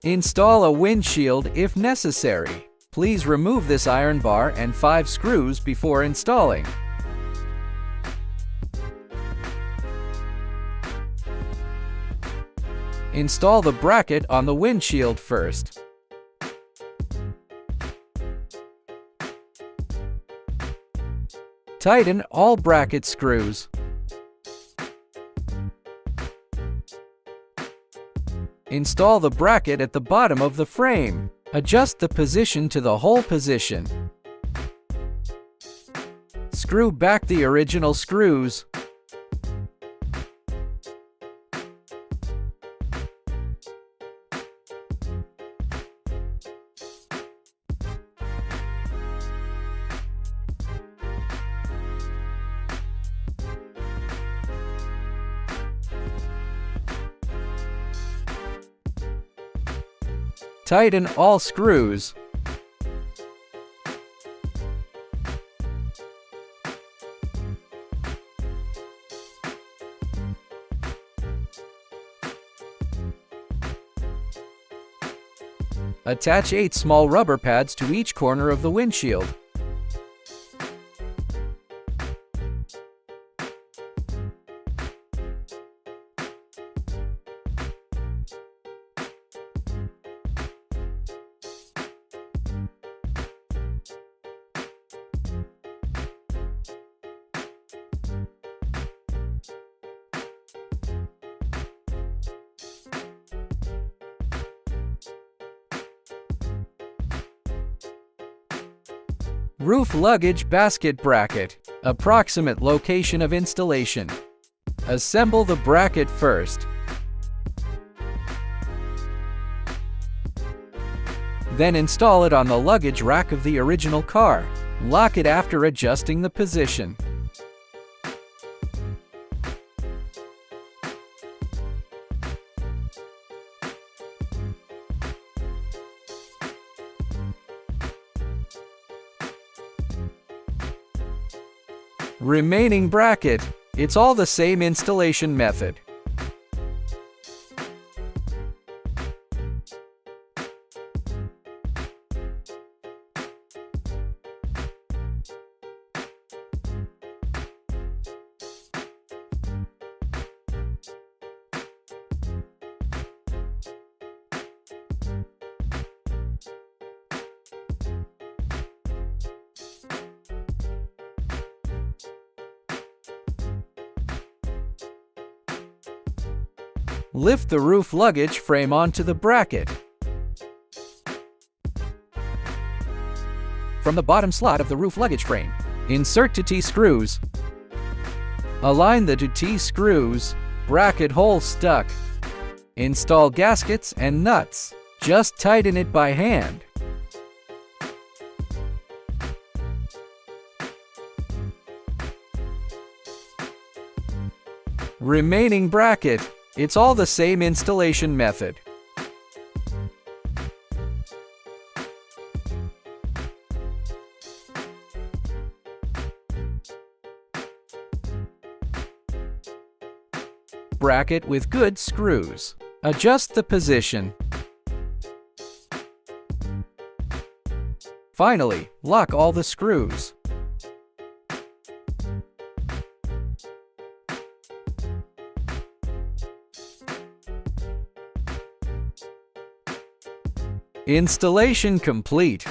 Install a windshield if necessary. Please remove this iron bar and 5 screws before installing. Install the bracket on the windshield first. Tighten all bracket screws. Install the bracket at the bottom of the frame. Adjust the position to the hole position. Screw back the original screws. Tighten all screws. Attach 8 small rubber pads to each corner of the windshield. Roof luggage basket bracket. Approximate location of installation. Assemble the bracket first. Then install it on the luggage rack of the original car. Lock it after adjusting the position. Remaining bracket. It's all the same installation method. Lift the roof luggage frame onto the bracket. From the bottom slot of the roof luggage frame, insert the T-screws. Align the 2 T-screws. Bracket hole stuck. Install gaskets and nuts. Just tighten it by hand. Remaining bracket. It's all the same installation method. Bracket with good screws. Adjust the position. Finally, lock all the screws. Installation complete.